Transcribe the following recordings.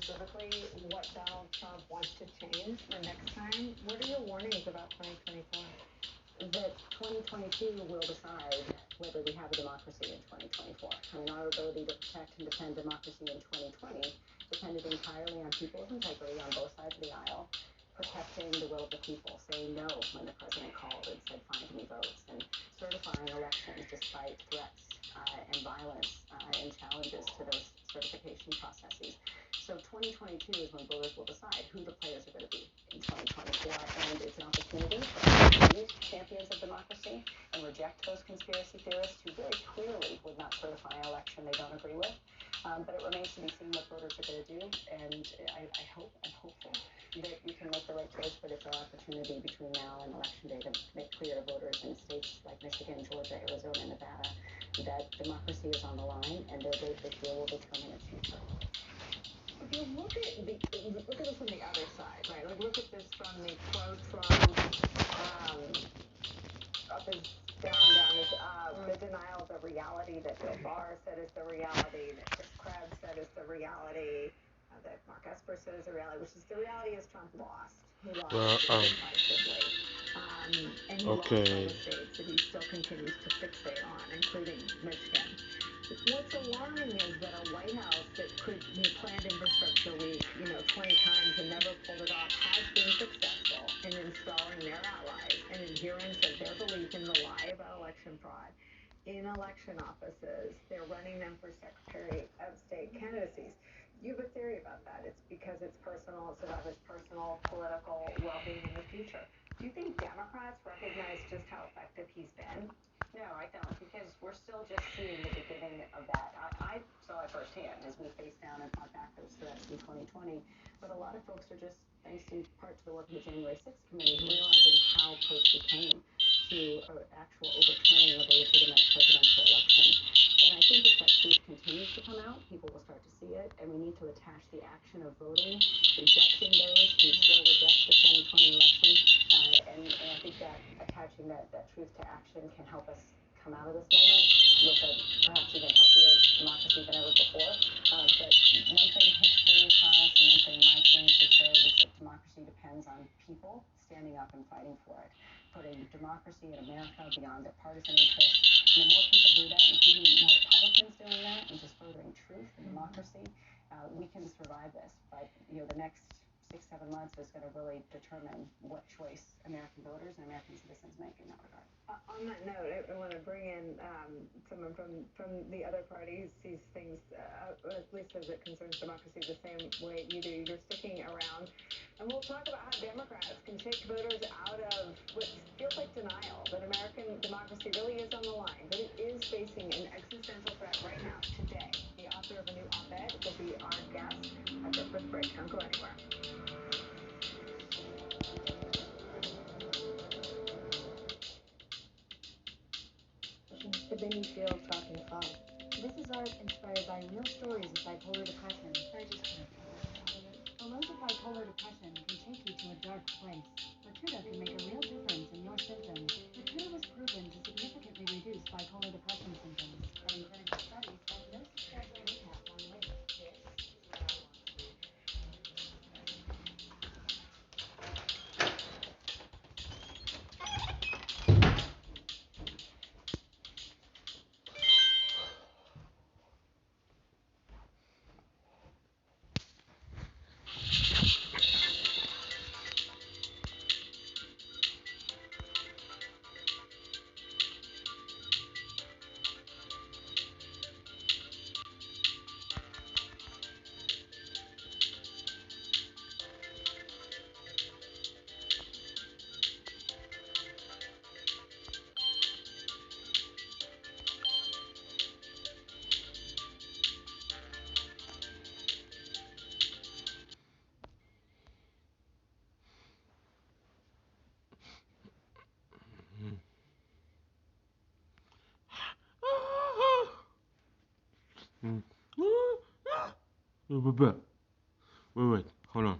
specifically what Donald Trump wants to change for next time. What are your warnings about 2024? That 2022 will decide whether we have a democracy in 2024. I mean, our ability to protect and defend democracy in 2020 depended entirely on people's integrity on both sides of the aisle, protecting the will of the people, saying no when the president called and said, find me votes, and certifying elections despite threats and violence and challenges to those certification processes. So 2022 is when voters will decide who the players are going to be in 2024, and it's an opportunity for us to be champions of democracy and reject those conspiracy theorists who very clearly would not certify an election they don't agree with. But it remains to be seen what voters are going to do, and I'm hopeful that we can make the right choice, but it's our opportunity between now and election day to make clear to voters in states like Michigan, Georgia, Arizona, and Nevada that democracy is on the line, and their vote this year will determine its future. If you look at this from the other side, right? Like look at this from the pro-Trump, up is down is up, the denial of the reality that Bill Barr said is the reality, that Chris Krebs said is the reality, that Mark Esper said is the reality, which is the reality is Trump lost. He lost decisively. And he lost all the states that he still continues to fixate on, including Michigan. What's alarming is that a White House that could planned infrastructure week, 20 times and never pulled it off, has been successful in installing their allies and adherents of their belief in the lie about election fraud in election offices. They're running them for Secretary of State candidacies. You have a theory about that. It's because it's personal. It's about his personal political well-being in the future. Do you think Democrats recognize just how effective he's been? No, I don't, because we're still just seeing the beginning of that. I saw it firsthand as we faced down and fought back those threats in 2020. But a lot of folks are just, thanks in part to the work of the January 6th committee, realizing how close we came to an actual overturning of a legitimate presidential election. And I think if that truth continues to come out, people will start to see it, and we need to attach the action of voting, rejecting those who still reject the 2020 election, and I think that attaching that truth to action can help us come out of this moment with a perhaps even healthier democracy than ever before. But one thing history taught us, and one thing my experience has showed, is that democracy depends on people standing up and fighting for it, putting democracy in America beyond their partisan interests. And the more people do that, including more Republicans doing that, and just furthering truth and democracy, we can survive this. But the next 6-7 months is going to really determine what choice American voters and American citizens make in that regard. On that note, I want to bring in someone from the other party who sees things, at least as it concerns democracy, the same way you do. You're sticking around. And we'll talk about how Democrats can shake voters out of what feels like denial, that American democracy really is on the line, that it is facing an existential threat right now, today. The author of a new op-ed will be our guest at the first break. Don't go anywhere. The Benny Field Talking Frog. This is art inspired by real stories of bipolar depression. I just can't. The lows of bipolar depression can take you to a dark place. Latuda can make a real difference in your symptoms. Latuda was proven to significantly reduce bipolar depression symptoms, and in clinical studies has no substantial impact on weight. This is what I want to do. Wait, hold on.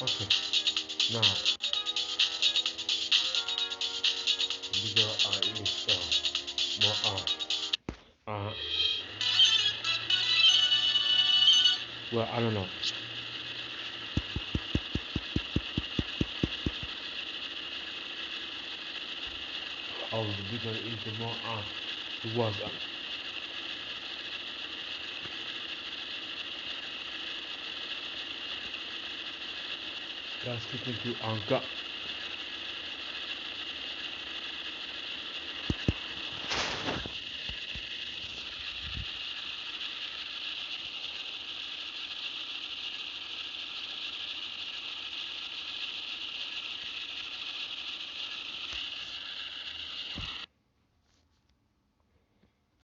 Okay. Now, bigger is more well, I don't know. Oh, the bigger is the more it was. Let's click into gut.